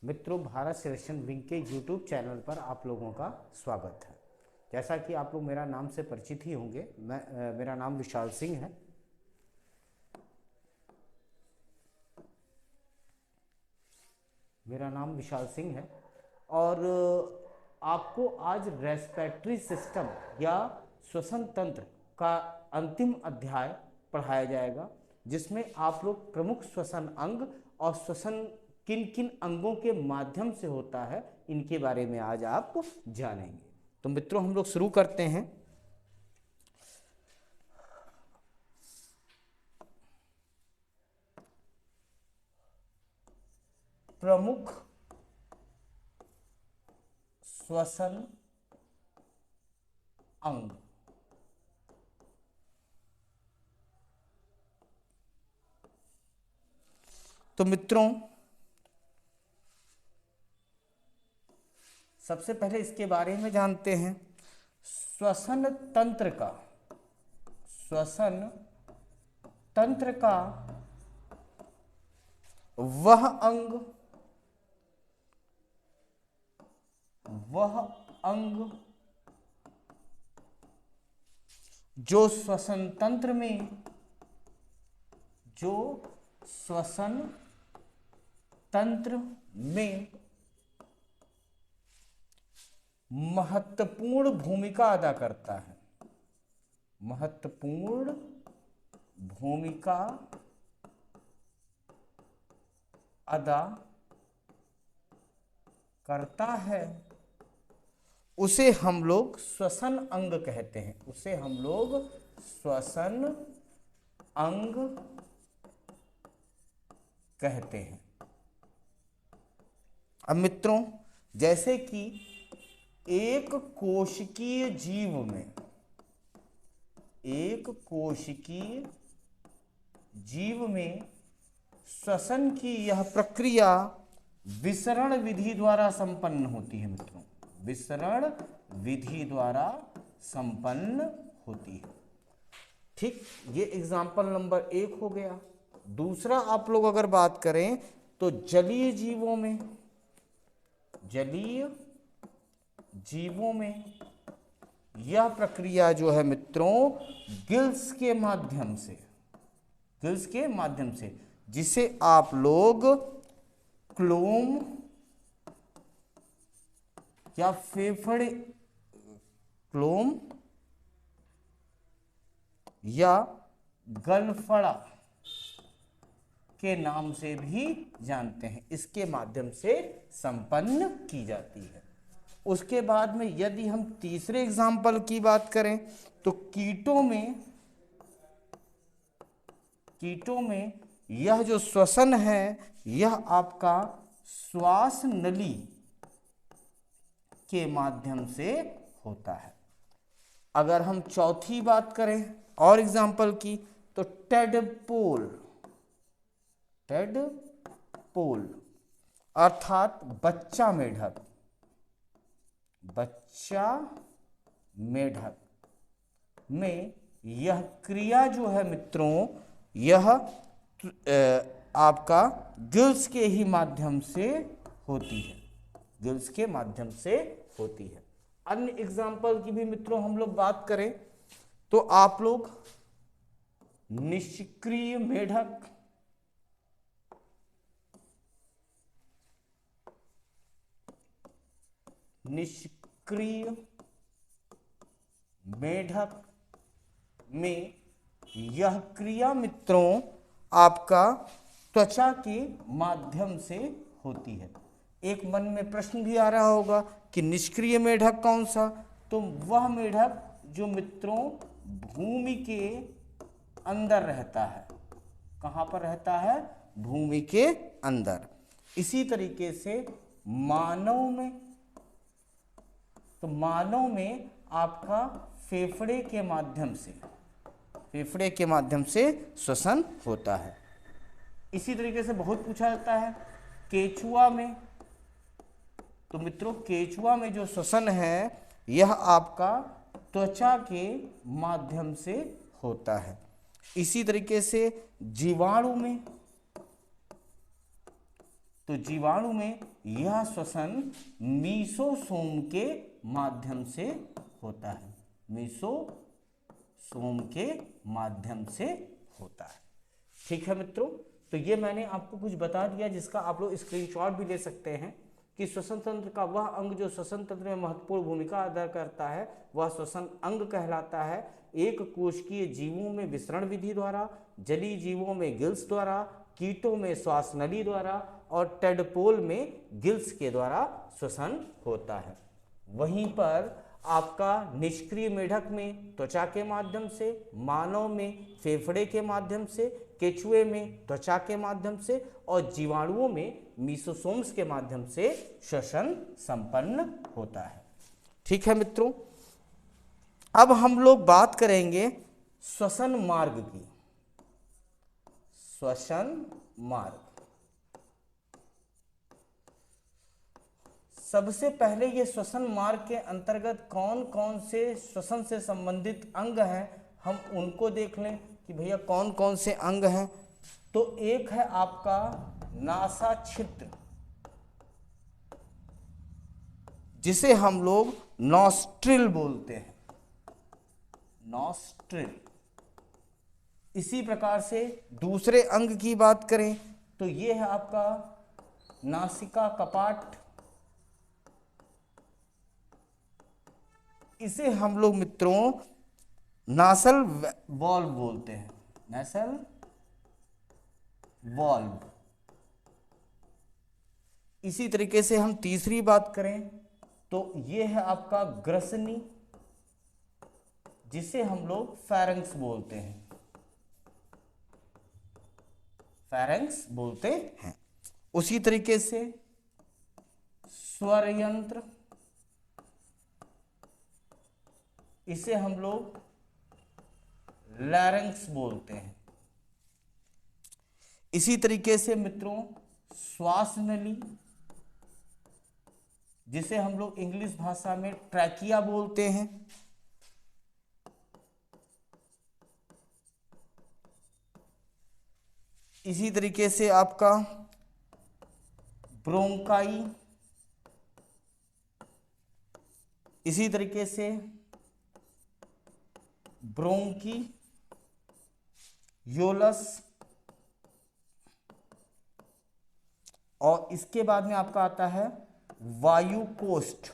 मित्रों, Bharat selection wing के YouTube channel पर आप लोगों का स्वागत है। जैसा कि आप लोग मेरा नाम से परिचित ही होंगे, मेरा नाम विशाल सिंह है। मेरा नाम विशाल सिंह है और आपको आज रेस्पिरेटरी सिस्टम या श्वसन तंत्र का अंतिम अध्याय पढ़ाया जाएगा, जिसमें आप लोग प्रमुख श्वसन अंग और श्वसन किन किन अंगों के माध्यम से होता है, इनके बारे में आज आप जानेंगे। तो मित्रों, हम लोग शुरू करते हैं। प्रमुख श्वसन अंग। तो मित्रों, सबसे पहले इसके बारे में जानते हैं। श्वसन तंत्र का वह अंग जो श्वसन तंत्र में महत्वपूर्ण भूमिका अदा करता है। महत्वपूर्ण भूमिका अदा करता है, उसे हम लोग श्वसन अंग कहते हैं। उसे हम लोग श्वसन अंग कहते हैं। अब मित्रों, जैसे कि एक कोशिकीय जीव में श्वसन की यह प्रक्रिया विसरण विधि द्वारा संपन्न होती है। मित्रों, विसरण विधि द्वारा संपन्न होती है। ठीक, ये एग्जाम्पल नंबर 1 हो गया। दूसरा, आप लोग अगर बात करें तो जलीय जीवों में यह प्रक्रिया जो है मित्रों, गिल्स के माध्यम से जिसे आप लोग क्लोम या फेफड़े क्लोम या गलफड़ा के नाम से भी जानते हैं, इसके माध्यम से संपन्न की जाती है। उसके बाद में यदि हम तीसरे एग्जाम्पल की बात करें तो कीटों में यह जो श्वसन है, यह आपका श्वास नली के माध्यम से होता है। अगर हम चौथी बात करें और एग्जाम्पल की तो टेडपोल अर्थात बच्चा मेढक में यह क्रिया जो है मित्रों, यह आपका गिल्स के ही माध्यम से होती है। अन्य एग्जाम्पल की भी मित्रों हम लोग बात करें तो आप लोग निष्क्रिय मेढक में यह क्रिया मित्रों आपका त्वचा के माध्यम से होती है। एक मन में प्रश्न भी आ रहा होगा कि निष्क्रिय मेढक कौन सा? तो वह मेढक जो मित्रों भूमि के अंदर रहता है। कहां पर रहता है? भूमि के अंदर। इसी तरीके से मानव में आपका फेफड़े के माध्यम से श्वसन होता है। इसी तरीके से बहुत पूछा जाता है केचुआ में। तो मित्रों, केचुआ में जो श्वसन है, यह आपका त्वचा के माध्यम से होता है। इसी तरीके से जीवाणु में तो जीवाणु में यह श्वसन मीसोसोम के माध्यम से होता है, मीसोसोम के माध्यम से होता है। ठीक है मित्रों, तो ये मैंने आपको कुछ बता दिया जिसका आप लोग स्क्रीनशॉट भी ले सकते हैं कि श्वसन तंत्र का वह अंग जो श्वसन तंत्र में महत्वपूर्ण भूमिका अदा करता है वह श्वसन अंग कहलाता है। एक कोशिकीय जीवों में विसरण विधि द्वारा, जलीय जीवों में गिल्स द्वारा, कीटों में श्वास नली द्वारा और टेडपोल में गिल्स के द्वारा श्वसन होता है। वहीं पर आपका निष्क्रिय मेढक में त्वचा के माध्यम से, मानव में फेफड़े के माध्यम से, केचुए में त्वचा के माध्यम से और जीवाणुओं में मीसोसोम्स के माध्यम से श्वसन संपन्न होता है। ठीक है मित्रों, अब हम लोग बात करेंगे श्वसन मार्ग की। श्वसन मार्ग, सबसे पहले ये श्वसन मार्ग के अंतर्गत कौन कौन से श्वसन से संबंधित अंग हैं हम उनको देख लें कि भैया कौन कौन से अंग हैं। तो एक है आपका नासा छिद्र, जिसे हम लोग नॉस्ट्रिल बोलते हैं, नॉस्ट्रिल। इसी प्रकार से दूसरे अंग की बात करें तो ये है आपका नासिका कपाट, इसे हम लोग मित्रों नासल वॉल्व बोलते हैं, नासल वॉल्व। इसी तरीके से हम तीसरी बात करें तो ये है आपका ग्रसनी, जिसे हम लोग फेरेंक्स बोलते हैं, फेरेंक्स बोलते हैं। उसी तरीके से स्वर यंत्र, इसे हम लोग लैरिंक्स बोलते हैं। इसी तरीके से मित्रों श्वास नली, जिसे हम लोग इंग्लिश भाषा में ट्रैकिया बोलते हैं। इसी तरीके से आपका ब्रोंकाई, इसी तरीके से ब्रोंकी योलस, और इसके बाद में आपका आता है वायु कोष्ठ,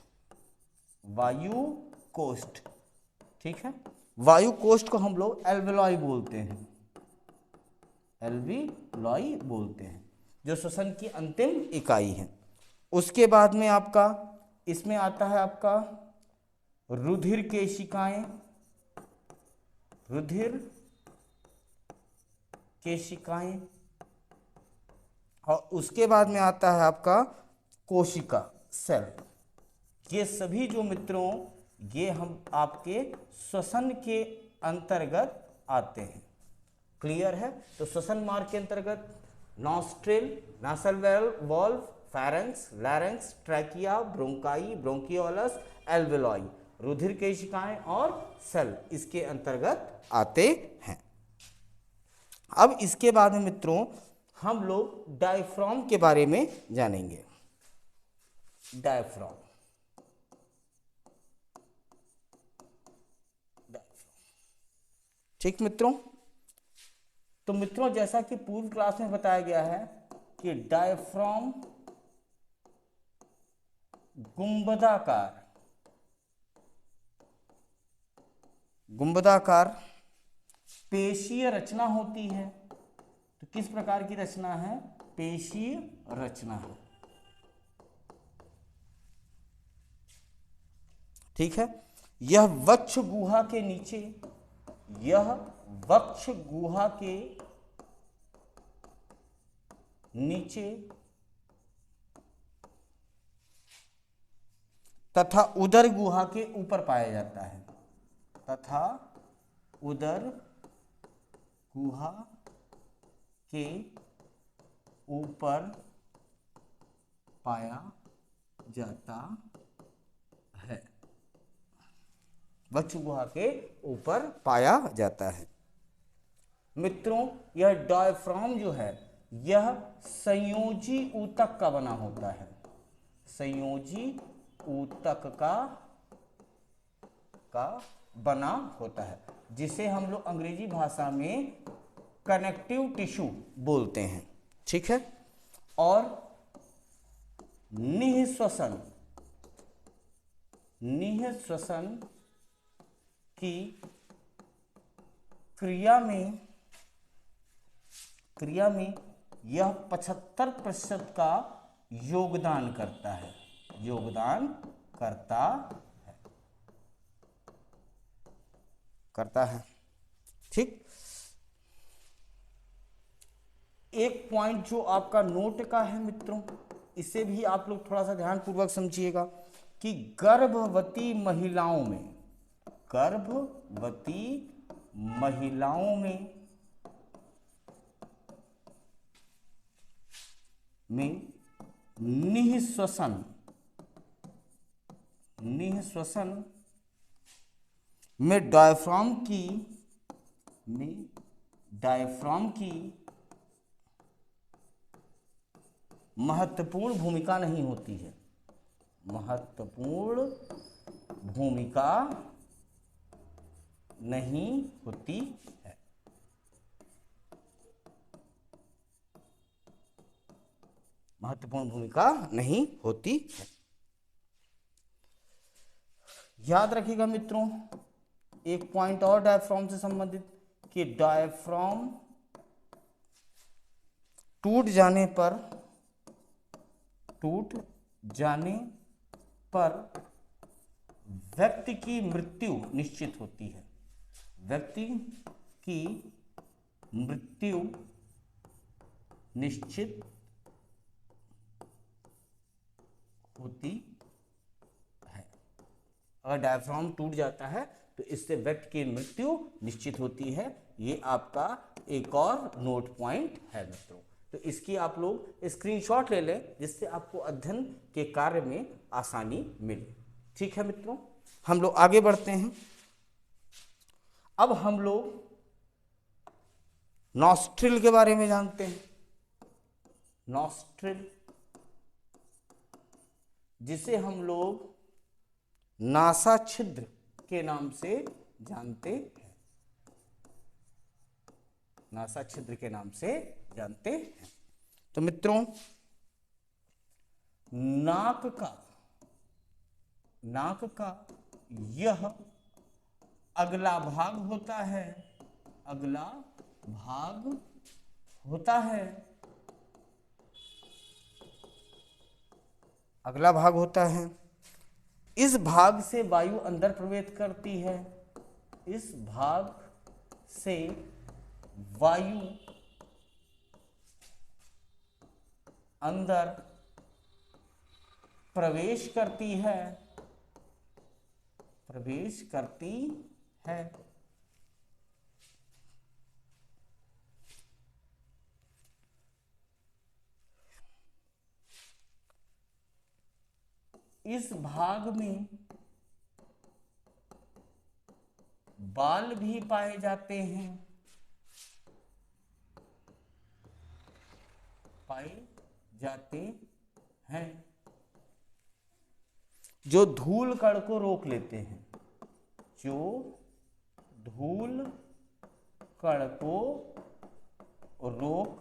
वायु कोष्ठ। ठीक है, वायु कोष्ठ को हम लोग एल्वेलॉय बोलते हैं, एल्वेलॉय बोलते हैं, जो श्वसन की अंतिम इकाई है। उसके बाद में आपका इसमें आता है आपका रुधिर केशिकाएं, रुधिर केशिकाएं, और उसके बाद में आता है आपका कोशिका सेल। ये सभी जो मित्रों ये हम आपके श्वसन के अंतर्गत आते हैं। क्लियर है? तो श्वसन मार्ग के अंतर्गत nostril, nasal valve, pharynx, larynx, trachea, bronchi, bronchioles, alveoli, रुधिर केशिकाएं और सेल इसके अंतर्गत आते हैं। अब इसके बाद में मित्रों हम लोग डायफ्राम के बारे में जानेंगे। डायफ्राम, ठीक मित्रों। तो मित्रों जैसा कि पूर्व क्लास में बताया गया है कि डायफ्राम गुंबदाकार, गुंबदाकार पेशीय रचना होती है। तो किस प्रकार की रचना है? पेशीय रचना है। ठीक है, यह वक्ष गुहा के नीचे, यह वक्ष गुहा के नीचे तथा उदर गुहा के ऊपर पाया जाता है, तथा उदर गुहा के ऊपर पाया जाता है, वक्ष गुहा के ऊपर पाया जाता है। मित्रों यह डायफ्राम जो है यह संयोजी ऊतक का बना होता है, संयोजी ऊतक का बना होता है, जिसे हम लोग अंग्रेजी भाषा में कनेक्टिव टिश्यू बोलते हैं। ठीक है। और निःश्वसन की क्रिया में यह 75% का योगदान करता है, करता है। ठीक। एक पॉइंट जो आपका नोट का है मित्रों, इसे भी आप लोग थोड़ा सा ध्यानपूर्वक समझिएगा कि गर्भवती महिलाओं में निःश्वसन में डायफ्राम की महत्वपूर्ण भूमिका नहीं होती है, महत्वपूर्ण भूमिका नहीं होती है। महत्वपूर्ण भूमिका नहीं होती है। याद रखिएगा मित्रों, एक पॉइंट और डायफ्राम से संबंधित कि डायफ्राम टूट जाने पर व्यक्ति की मृत्यु निश्चित होती है, व्यक्ति की मृत्यु निश्चित होती है। अगर डायफ्राम टूट जाता है तो इससे व्यक्ति की मृत्यु निश्चित होती है। ये आपका एक और नोट पॉइंट है मित्रों। तो इसकी आप लोग स्क्रीनशॉट ले लें, जिससे आपको अध्ययन के कार्य में आसानी मिले। ठीक है मित्रों, हम लोग आगे बढ़ते हैं। अब हम लोग नॉस्ट्रिल के बारे में जानते हैं। नॉस्ट्रिल, जिसे हम लोग नासा छिद्र के नाम से जानते हैं, नासा छिद्र के नाम से जानते हैं। तो मित्रों, नाक का यह अगला भाग होता है, अगला भाग होता है। इस भाग से वायु अंदर प्रवेश करती है, इस भाग से वायु अंदर प्रवेश करती है, इस भाग में बाल भी पाए जाते हैं, जो धूल कण को रोक लेते हैं, जो धूल कण को रोक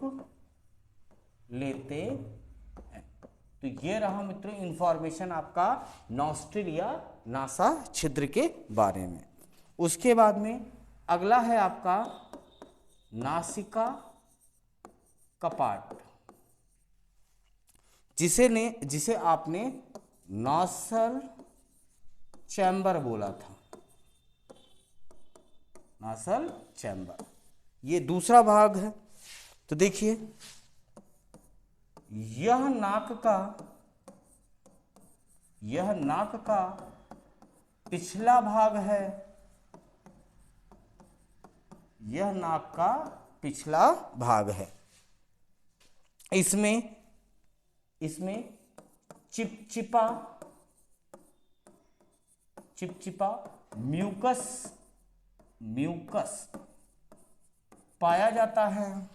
लेते हैं। तो ये रहा मित्रों इंफॉर्मेशन आपका नॉस्ट्रिल या नासा छिद्र के बारे में। उसके बाद में अगला है आपका नासिका कपाट, जिसे आपने नासल चैम्बर बोला था, नासल चैम्बर, ये दूसरा भाग है। तो देखिए, यह नाक का पिछला भाग है, यह नाक का पिछला भाग है। इसमें चिपचिपा म्यूकस पाया जाता है,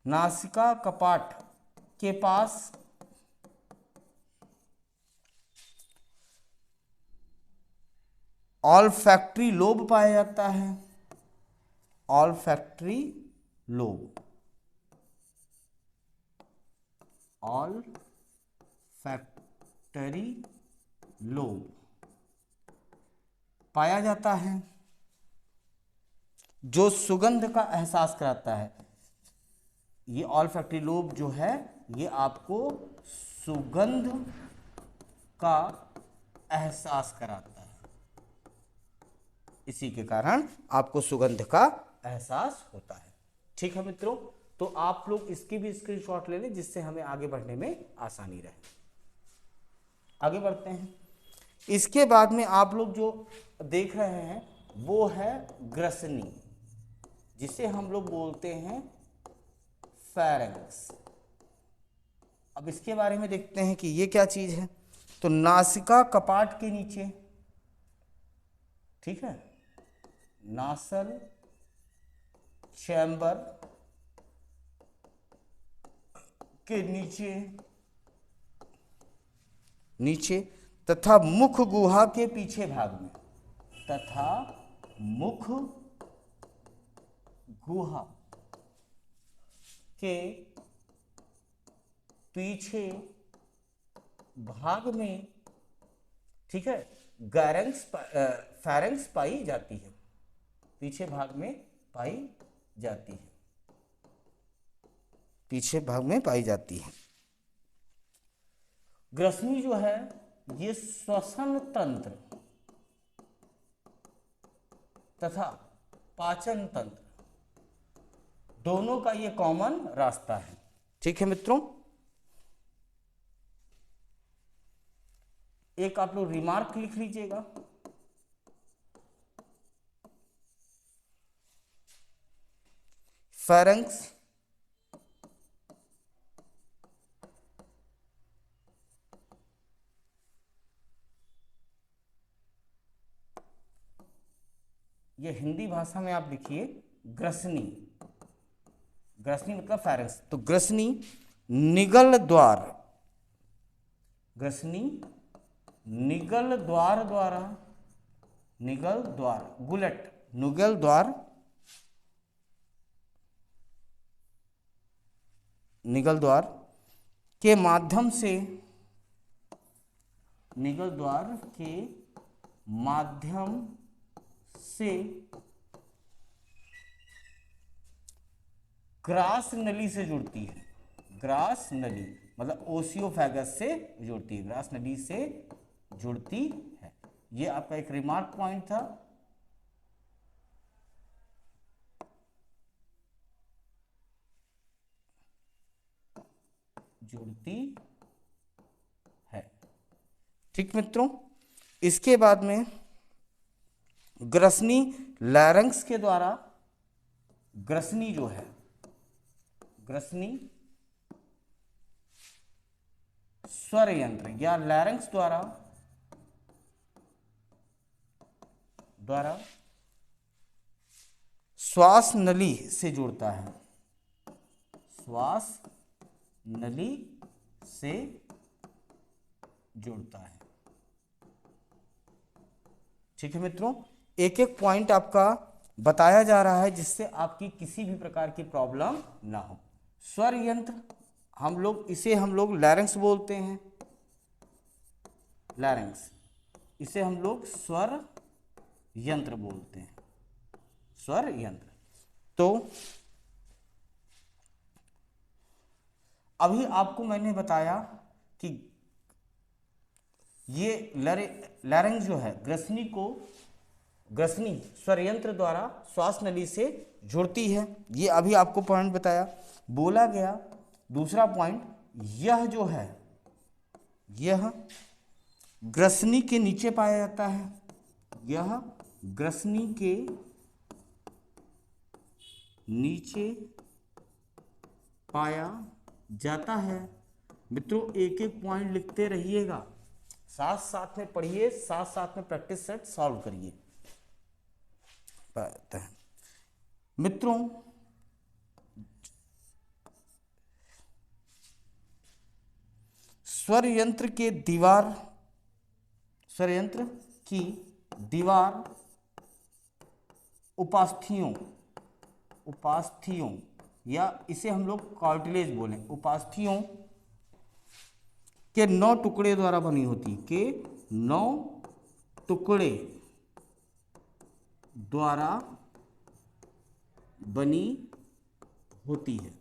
नासिका कपाट के पास ऑल्फैक्टरी लोब पाया जाता है। ऑल्फैक्टरी लोब, ऑल्फैक्टरी लोब पाया जाता है जो सुगंध का एहसास कराता है। ये ऑल्फैक्टरी लोब जो है ये आपको सुगंध का एहसास कराता है, इसी के कारण आपको सुगंध का एहसास होता है। ठीक है मित्रों, तो आप लोग इसकी भी स्क्रीनशॉट ले लें जिससे हमें आगे बढ़ने में आसानी रहे। आगे बढ़ते हैं। इसके बाद में आप लोग जो देख रहे हैं वो है ग्रसनी, जिसे हम लोग बोलते हैं फेरेंक्स। अब इसके बारे में देखते हैं कि ये क्या चीज है। तो नासिका कपाट के नीचे, ठीक है, नासल चैम्बर के नीचे तथा मुख गुहा के पीछे भाग में, तथा मुख गुहा के पीछे भाग में, ठीक है, फेरेंक्स पाई जाती है, पीछे भाग में पाई जाती है, पीछे भाग में पाई जाती है। ग्रसनी जो है ये श्वसन तंत्र तथा पाचन तंत्र दोनों का ये कॉमन रास्ता है। ठीक है मित्रों, एक आप लोग रिमार्क लिख लीजिएगा। फेरेंक्स ये हिंदी भाषा में आप लिखिए ग्रसनी। ग्रसनी मतलब फेरेंक्स। तो ग्रसनी निगल द्वार, ग्रसनी निगल द्वार द्वारा, निगल द्वार गुलेट, निगल द्वार, निगल द्वार के माध्यम से, निगल द्वार के माध्यम से ग्रास नली से जुड़ती है। ग्रास नली मतलब ओसियोफेगस से जुड़ती है, ग्रास नली से जुड़ती है। ये आपका एक रिमार्क पॉइंट था। जुड़ती है। ठीक मित्रों, इसके बाद में ग्रसनी लैरिंक्स के द्वारा, ग्रसनी जो है, ग्रसनी स्वर यंत्र या लैरिंक्स द्वारा श्वास नली से जुड़ता है, श्वास नली से जुड़ता है। ठीक है मित्रों, एक एक पॉइंट आपका बताया जा रहा है जिससे आपकी किसी भी प्रकार की प्रॉब्लम ना हो। स्वर यंत्र हम लोग इसे हम लोग लैरिंक्स बोलते हैं, लैरिंक्स, इसे हम लोग स्वर यंत्र बोलते हैं, स्वर यंत्र। तो अभी आपको मैंने बताया कि ये लैरिंक्स जो है ग्रसनी को, ग्रसनी स्वर यंत्र द्वारा श्वास नली से जुड़ती है। ये अभी आपको पॉइंट बताया, बोला गया। दूसरा पॉइंट, यह जो है यह ग्रसनी के नीचे पाया जाता है, यह ग्रसनी के नीचे पाया जाता है। मित्रों एक एक पॉइंट लिखते रहिएगा, साथ साथ में पढ़िए, साथ साथ में प्रैक्टिस सेट सॉल्व करिए। मित्रों स्वर यंत्र की दीवार उपास्थियों या इसे हम लोग कार्टिलेज बोलें, उपास्थियों के 9 टुकड़े द्वारा बनी होती, के 9 टुकड़े द्वारा बनी होती है।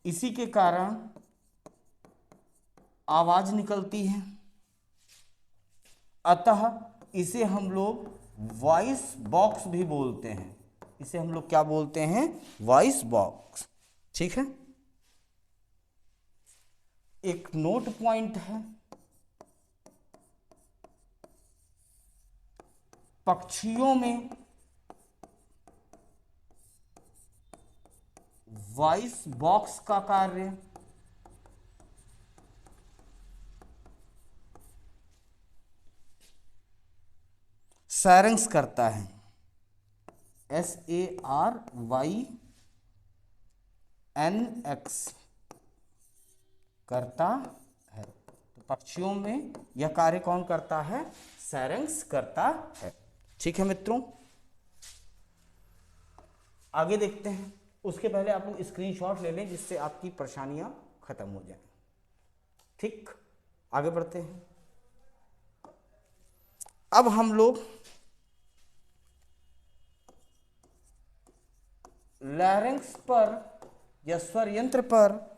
इसी के कारण आवाज निकलती है, अतः इसे हम लोग वॉइस बॉक्स भी बोलते हैं। इसे हम लोग क्या बोलते हैं? Voice box. ठीक है, एक नोट पॉइंट है, पक्षियों में वॉइस बॉक्स का कार्य सैरेंक्स करता है, SARYNX करता है। तो पक्षियों में यह कार्य कौन करता है? सैरेंक्स करता है। ठीक है मित्रों, आगे देखते हैं। उसके पहले आप लोग स्क्रीनशॉट ले लें जिससे आपकी परेशानियां खत्म हो जाएं। ठीक, आगे बढ़ते हैं। अब हम लोग लैरिंक्स पर या स्वर यंत्र पर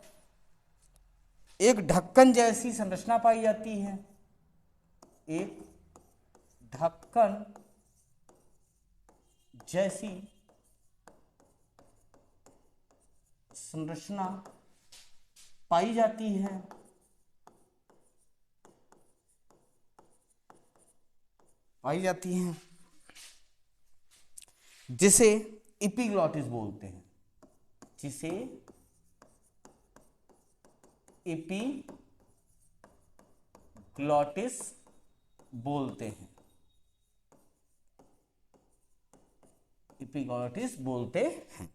एक ढक्कन जैसी संरचना पाई जाती है, एक ढक्कन जैसी संरचना पाई जाती है, जिसे एपिग्लॉटिस बोलते हैं, जिसे एपिग्लॉटिस बोलते हैं, एपिग्लॉटिस बोलते हैं।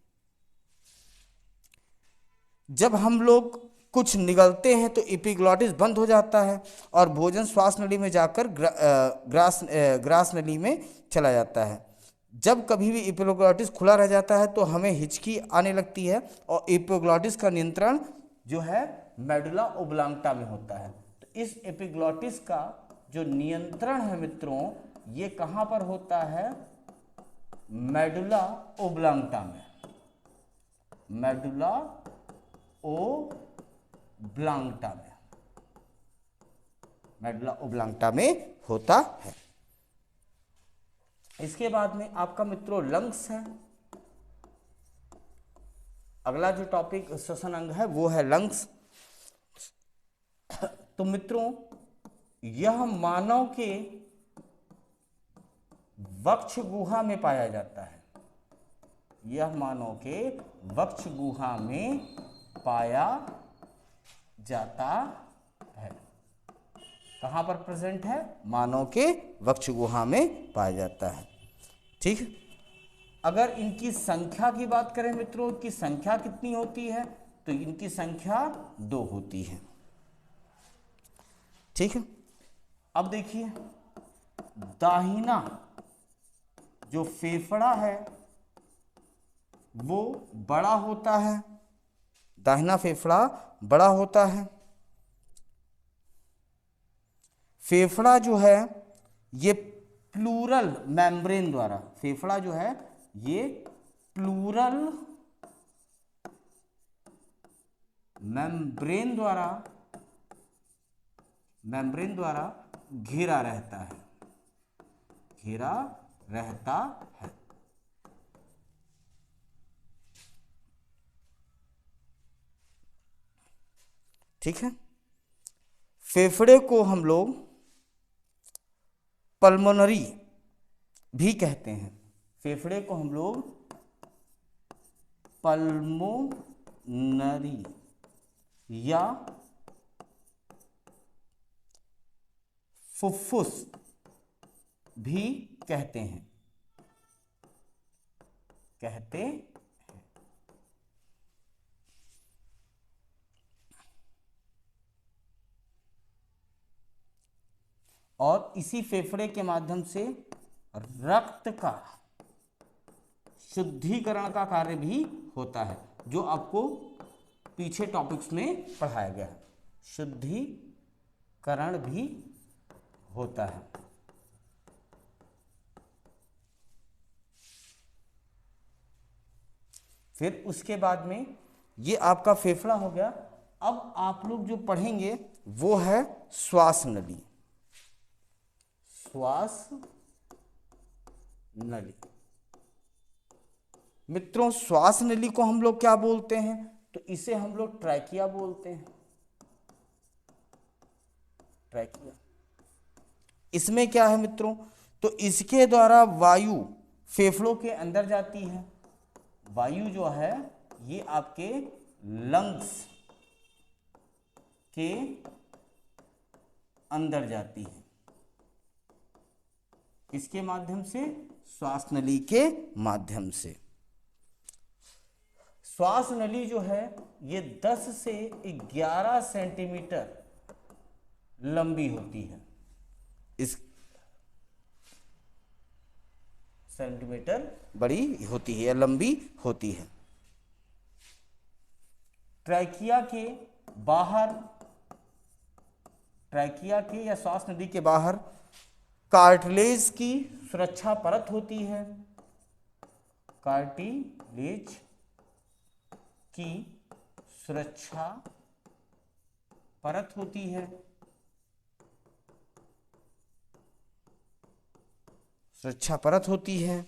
जब हम लोग कुछ निगलते हैं तो एपिग्लॉटिस बंद हो जाता है और भोजन श्वास नली में जाकर ग्रास नली में चला जाता है। जब कभी भी एपिग्लॉटिस खुला रह जाता है तो हमें हिचकी आने लगती है और एपिग्लॉटिस का नियंत्रण जो है मेडुला ओब्लांगटा में होता है। तो इस एपिग्लॉटिस का जो नियंत्रण है मित्रों, ये कहाँ पर होता है? मेडुला ओब्लांगटा में, मेडुला ओब्लांगटा में, मेडुला ओब्लांगटा में होता है। इसके बाद में आपका मित्रों लंग्स है। अगला जो टॉपिक श्वसन अंग है वो है लंग्स। तो मित्रों, यह मानव के वक्ष गुहा में पाया जाता है, यह मानव के वक्ष गुहा में पाया जाता है। कहां पर प्रेजेंट है? मानव के वक्ष गुहा में पाया जाता है। ठीक है, अगर इनकी संख्या की बात करें मित्रों, इनकी संख्या कितनी होती है? तो इनकी संख्या 2 होती है। ठीक है, अब देखिए, दाहिना जो फेफड़ा है वो बड़ा होता है, दाहिना फेफड़ा बड़ा होता है। फेफड़ा जो है ये प्लूरल मेम्ब्रेन द्वारा, फेफड़ा जो है ये प्लूरल मेम्ब्रेन द्वारा घिरा रहता है, घिरा रहता है। ठीक है, फेफड़े को हम लोग पल्मोनरी भी कहते हैं, फेफड़े को हम लोग पल्मोनरी या फुफ्फुस भी कहते हैं, कहते हैं। और इसी फेफड़े के माध्यम से रक्त का शुद्धिकरण का कार्य भी होता है, जो आपको पीछे टॉपिक्स में पढ़ाया गया है। शुद्धिकरण भी होता है। फिर उसके बाद में ये आपका फेफड़ा हो गया। अब आप लोग जो पढ़ेंगे वो है श्वास नली। श्वास नली मित्रों, श्वास नली को हम लोग क्या बोलते हैं? तो इसे हम लोग ट्रैकिया बोलते हैं। ट्रैकिया, इसमें क्या है मित्रों? तो इसके द्वारा वायु फेफड़ों के अंदर जाती है। वायु जो है ये आपके लंग्स के अंदर जाती है। इसके माध्यम से, श्वास नली के माध्यम से। श्वास नली जो है ये 10 से 11 सेंटीमीटर लंबी होती है। इस सेंटीमीटर बड़ी होती है, लंबी होती है। ट्रैकिया के बाहर, ट्रैकिया के या श्वास नली के बाहर कार्टिलेज की सुरक्षा परत होती है। कार्टिलेज की सुरक्षा परत होती है। सुरक्षा परत होती है।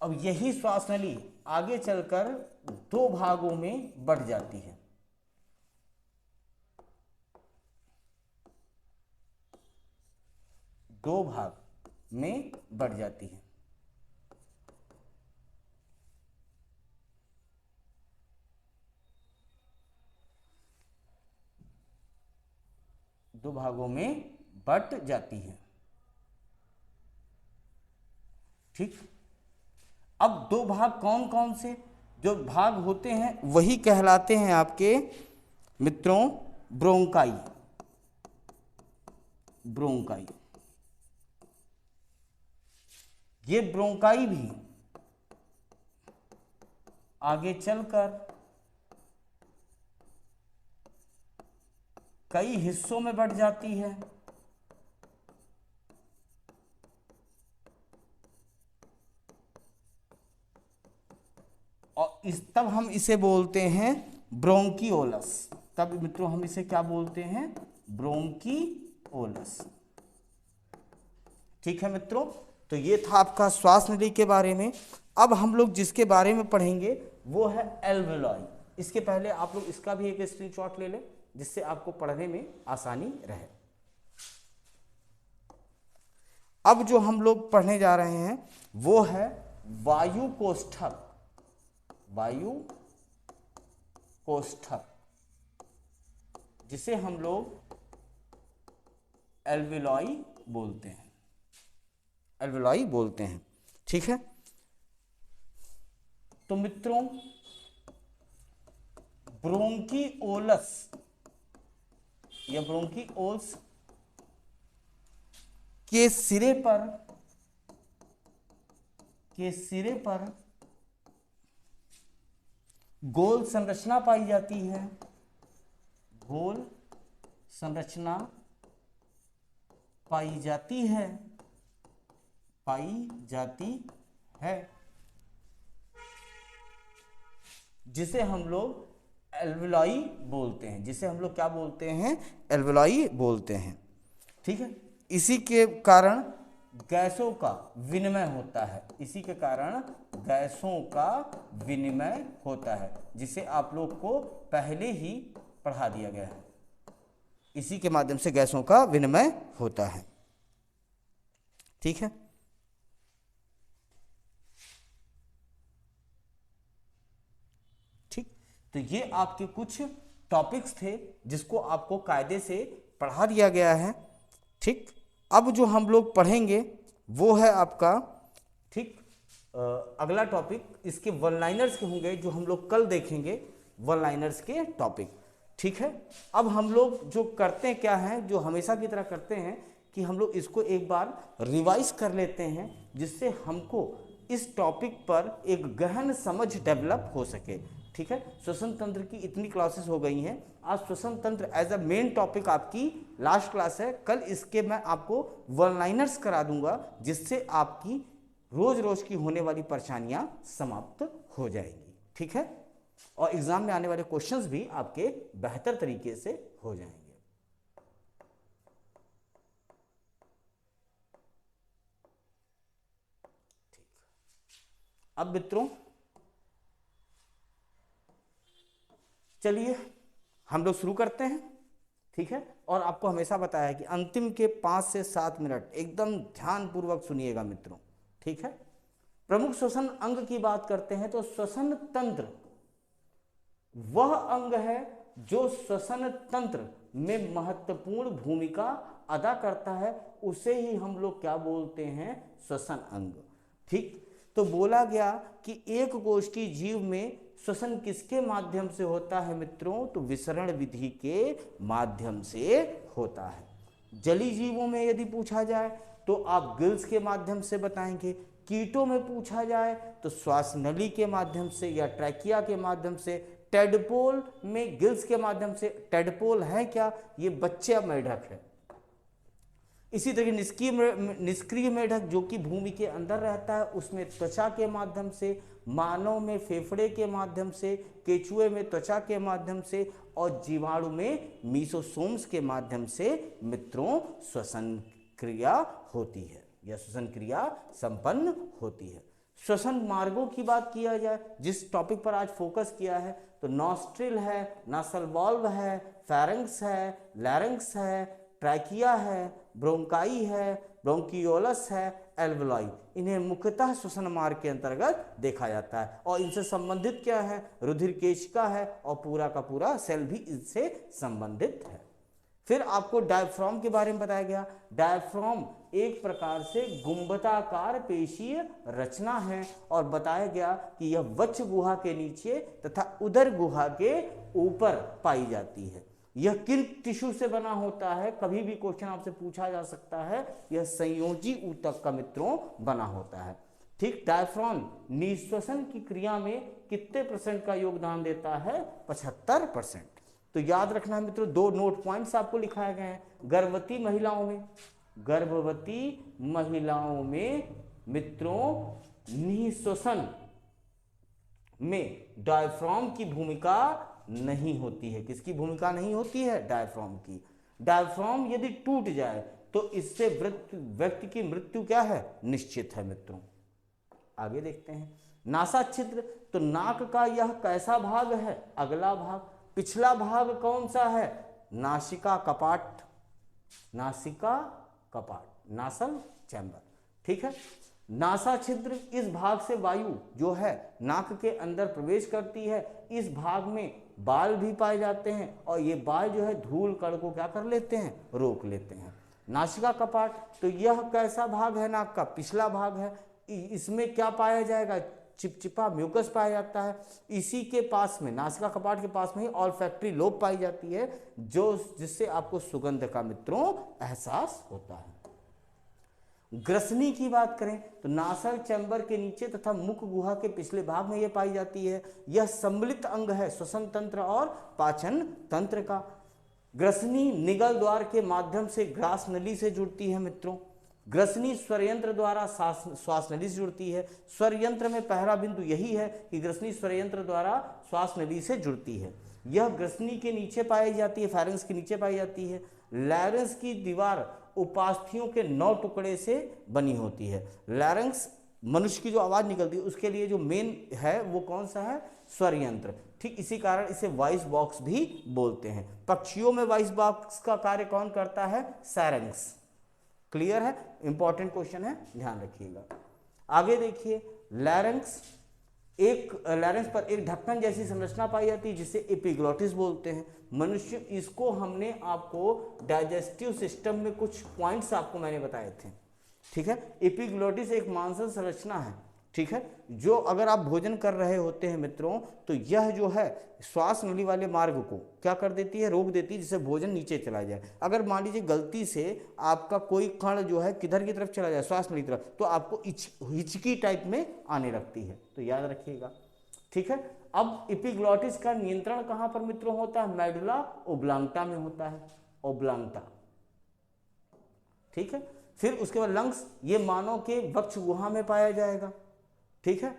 अब यही श्वास नली आगे चलकर 2 भागों में बढ़ जाती है। दो भाग में बढ़ जाती है। दो भागों में बट जाती है। ठीक, अब 2 भाग कौन कौन से जो भाग होते हैं वही कहलाते हैं आपके मित्रों ब्रोंकाई। ब्रोंकाई, ये ब्रोंकाई भी आगे चलकर कई हिस्सों में बढ़ जाती है। और तब हम इसे बोलते हैं ब्रोंकियोलस। तब मित्रों हम इसे क्या बोलते हैं? ब्रोंकियोलस। ठीक है मित्रों, तो ये था आपका श्वास नली के बारे में। अब हम लोग जिसके बारे में पढ़ेंगे वो है एल्वेओलाई। इसके पहले आप लोग इसका भी एक स्क्रीनशॉट ले लें जिससे आपको पढ़ने में आसानी रहे। अब जो हम लोग पढ़ने जा रहे हैं वो है वायु कोष्ठक। वायु कोष्ठक, जिसे हम लोग एल्वेओलाई बोलते हैं। एल्वेओलाई बोलते हैं। ठीक है, तो मित्रों ब्रोंकियोलस या ब्रोंकियोल्स के सिरे पर गोल संरचना पाई जाती है। गोल संरचना पाई जाती है। जिसे हम लोग एल्वेओलाई बोलते हैं। जिसे हम लोग क्या बोलते हैं? एल्वेओलाई बोलते हैं। ठीक है, इसी के कारण गैसों का विनिमय होता है। इसी के कारण गैसों का विनिमय होता है, जिसे आप लोग को पहले ही पढ़ा दिया गया है। इसी के माध्यम से गैसों का विनिमय होता है। ठीक है, ठीक, तो ये आपके कुछ टॉपिक्स थे जिसको आपको कायदे से पढ़ा दिया गया है। ठीक, अब जो हम लोग पढ़ेंगे वो है आपका अगला टॉपिक इसके वन लाइनर्स के होंगे जो हम लोग कल देखेंगे, वन लाइनर्स के टॉपिक। ठीक है, अब हम लोग जो करते हैं क्या है, जो हमेशा की तरह करते हैं कि हम लोग इसको एक बार रिवाइज कर लेते हैं, जिससे हमको इस टॉपिक पर एक गहन समझ डेवलप हो सके। ठीक है, श्वसन तंत्र की इतनी क्लासेस हो गई हैं, आज श्वसन तंत्र एज अ मेन टॉपिक आपकी लास्ट क्लास है। कल इसके मैं आपको वन लाइनर्स करा दूंगा, जिससे आपकी रोज रोज की होने वाली परेशानियां समाप्त हो जाएंगी। ठीक है, और एग्जाम में आने वाले क्वेश्चंस भी आपके बेहतर तरीके से हो जाएंगे। ठीक, अब मित्रों चलिए हम लोग शुरू करते हैं। ठीक है, और आपको हमेशा बताया है कि अंतिम के 5 से 7 मिनट एकदम ध्यानपूर्वक सुनिएगा मित्रों। ठीक है, प्रमुख श्वसन अंग की बात करते हैं तो श्वसन तंत्र वह अंग है जो श्वसन तंत्र में महत्वपूर्ण भूमिका अदा करता है, उसे ही हम लोग क्या बोलते हैं, श्वसन अंग। ठीक, तो बोला गया कि एक कोशिकीय जीव में श्वसन किसके माध्यम से होता है मित्रों, तो विसरण विधि के माध्यम से होता है। जली जीवों में यदि पूछा जाए तो आप गिल्स के माध्यम से बताएंगे, कीटों में पूछा जाए तो श्वास नली के माध्यम से या ट्रैकिया के माध्यम से, टेडपोल में गिल्स के माध्यम से। टेडपोल है क्या, ये बच्चा मेढक है। इसी तरह निष्क्रिय मेढक जो कि भूमि के अंदर रहता है, उसमें त्वचा के माध्यम से, मानव में फेफड़े के माध्यम से, केचुए में त्वचा के माध्यम से, और जीवाणु में मीसोसोम्स के माध्यम से मित्रों श्वसन क्रिया होती है या श्वसन क्रिया संपन्न होती है। श्वसन मार्गों की बात किया जाए, जिस टॉपिक पर आज फोकस किया है, तो नॉस्ट्रिल है, नासल वाल्व है, फेरेंक्स है, लैरिंक्स है, ट्रैकिया है, ब्रोंकाई है, ब्रोंकियोलस है, एल्वोलाई, इन्हें मुख्यतः श्वसन मार्ग के अंतर्गत देखा जाता है। और इनसे संबंधित क्या है, रुधिर केशिका है, और पूरा का पूरा सेल भी इनसे संबंधित है। फिर आपको डायफ्राम के बारे में बताया गया। डायफ्राम एक प्रकार से गुंबदाकार पेशीय रचना है, और बताया गया कि यह वक्ष गुहा के नीचे तथा उदर गुहा के ऊपर पाई जाती है। यह किन टिश्यू से बना होता है, कभी भी क्वेश्चन आपसे पूछा जा सकता है। यह संयोजी ऊतक का मित्रों बना होता है। ठीक, डायफ्राम निश्वसन की क्रिया में कितने % का योगदान देता है, 75%। तो याद रखना है मित्रों, 2 नोट पॉइंट्स आपको लिखाए गए हैं। गर्भवती महिलाओं में मित्रों निश्वसन में डायफ्राम की भूमिका नहीं होती है। किसकी भूमिका नहीं होती है, डायफ्राम की। डायफ्राम यदि टूट जाए तो इससे व्यक्ति की मृत्यु क्या है, निश्चित है मित्रों। आगे देखते हैं नासा छिद्र। तो नाक का यह कैसा भाग है, अगला भाग। पिछला भाग कौन सा है, नासिका कपाट, नासल चैम्बर। ठीक है, नासा छिद्र, इस भाग से वायु जो है नाक के अंदर प्रवेश करती है। इस भाग में बाल भी पाए जाते हैं, और ये बाल जो है धूल कण को क्या कर लेते हैं, रोक लेते हैं। नासिका कपाट, तो यह कैसा भाग है, नाक का पिछला भाग है। इसमें क्या पाया जाएगा, चिपचिपा म्यूकस पाया जाता है। इसी के पास में, नासिका कपाट के पास में ही ऑल्फैक्टरी लोब पाई जाती है, जिससे आपको सुगंध का मित्रों एहसास होता है। ग्रसनी की बात करें तो नासल चैम्बर के नीचे तथा मुख गुहा के पिछले भाग में यह पाई जाती है। यह सम्मिलित अंग है श्वसन तंत्र और पाचन तंत्र का। ग्रसनी निगल द्वार के माध्यम से ग्रास नली से जुड़ती है मित्रों। ग्रसनी स्वरयंत्र द्वारा श्वास नली से जुड़ती है। स्वरयंत्र में पहला बिंदु यही है कि ग्रसनी स्वरयंत्र द्वारा श्वास नली से जुड़ती है। यह ग्रसनी के नीचे पाई जाती है, फेरेंक्स के नीचे पाई जाती है। लैरिंक्स की दीवार उपास्थियों के 9 टुकड़े से बनी होती है। लैरिंक्स मनुष्य की जो आवाज निकलती है उसके लिए जो मेन है वो कौन सा है, स्वरयंत्र। ठीक इसी कारण इसे वॉइस बॉक्स भी बोलते हैं। पक्षियों में वॉइस बॉक्स का कार्य कौन करता है, सैरेंक्स। क्लियर है, इंपॉर्टेंट क्वेश्चन है, ध्यान रखिएगा। आगे देखिए, लैरिंक्स पर एक ढक्कन जैसी संरचना पाई जाती है जिसे एपिग्लॉटिस बोलते हैं। मनुष्य, इसको हमने आपको डाइजेस्टिव सिस्टम में कुछ पॉइंट्स आपको मैंने बताए थे। ठीक है, एपिग्लॉटिस एक मांसल संरचना है ठीक है। जो अगर आप भोजन कर रहे होते हैं मित्रों, तो यह जो है श्वास नली वाले मार्ग को क्या कर देती है, रोक देती है, जिससे भोजन नीचे चला जाए। अगर मान लीजिए गलती से आपका कोई कण जो है किधर की तरफ चला जाए, श्वास नली तरफ, तो आपको हिचकी टाइप में आने लगती है, तो याद रखिएगा, ठीक है। अब एपिग्लॉटिस का नियंत्रण कहां पर मित्रों होता है, मेडुला ओब्लांगटा में होता है, ओब्लांगटा, ठीक है। फिर उसके बाद लंग्स, ये मानव के वक्ष गुहा में पाया जाएगा, ठीक है।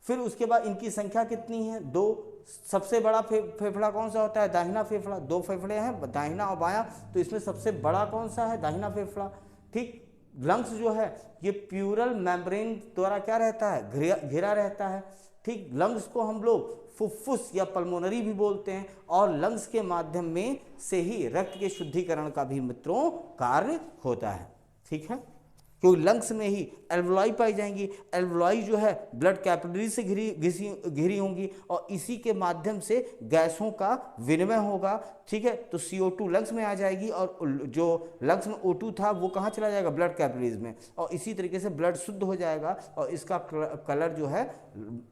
फिर उसके बाद इनकी संख्या कितनी है, 2। सबसे बड़ा फेफड़ा कौन सा होता है, दाहिना फेफड़ा। 2 फेफड़े हैं, दाहिना और बायां, तो इसमें सबसे बड़ा कौन सा है, दाहिना फेफड़ा, ठीक। लंग्स जो है ये प्यूरल मेम्ब्रेन द्वारा क्या रहता है, घिरा रहता है, ठीक। लंग्स को हम लोग फुफ्फुस या पल्मोनरी भी बोलते हैं, और लंग्स के माध्यम में से ही रक्त के शुद्धिकरण का भी मित्रों कार्य होता है, ठीक है। क्योंकि लंग्स में ही एल्वोलाई पाई जाएंगी, एल्वोलाई जो है ब्लड कैपिलरी से घिरी होंगी, और इसी के माध्यम से गैसों का विनिमय होगा, ठीक है। तो CO2 लंग्स में आ जाएगी, और जो लंग्स में O2 था वो कहाँ चला जाएगा, ब्लड कैपिलरीज में, और इसी तरीके से ब्लड शुद्ध हो जाएगा, और इसका कलर जो है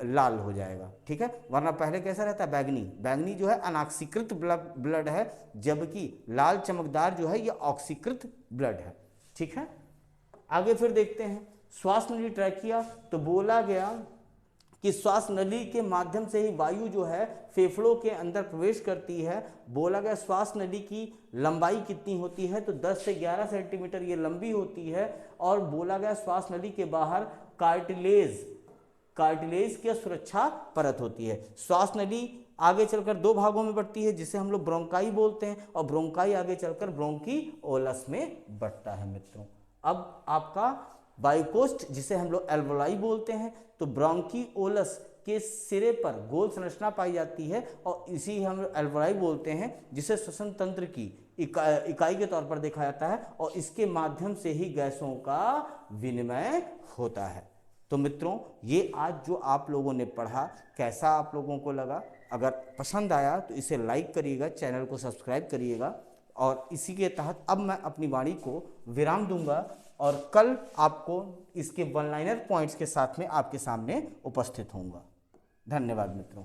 लाल हो जाएगा, ठीक है। वरना पहले कैसा रहता है, बैगनी। बैगनी जो है अनॉक्सीकृत ब्लड है, जबकि लाल चमकदार जो है ये ऑक्सीकृत ब्लड है, ठीक है। आगे फिर देखते हैं श्वास नली ट्रैकिया। तो बोला गया कि श्वास नली के माध्यम से ही वायु जो है फेफड़ों के अंदर प्रवेश करती है। बोला गया श्वास नली की लंबाई कितनी होती है, तो 10 से 11 सेंटीमीटर ये लंबी होती है। और बोला गया श्वास नली के बाहर कार्टिलेज की सुरक्षा परत होती है। श्वास नली आगे चलकर 2 भागों में बढ़ती है, जिसे हम लोग ब्रोंकाई बोलते हैं, और ब्रोंकाई आगे चलकर ब्रोंकीओलस में बढ़ता है मित्रों। अब आपका बाइकोस्ट, जिसे हम लोग एल्वोलाई बोलते हैं, तो ब्रोंकीओलस के सिरे पर गोल संरचना पाई जाती है, और इसी हम एल्वोलाई बोलते हैं, जिसे श्वसन तंत्र की इकाई के तौर पर देखा जाता है, और इसके माध्यम से ही गैसों का विनिमय होता है। तो मित्रों, ये आज जो आप लोगों ने पढ़ा, कैसा आप लोगों को लगा? अगर पसंद आया तो इसे लाइक करिएगा, चैनल को सब्सक्राइब करिएगा, और इसी के तहत अब मैं अपनी वाणी को विराम दूंगा, और कल आपको इसके वन लाइनर पॉइंट्स के साथ में आपके सामने उपस्थित होऊंगा। धन्यवाद मित्रों।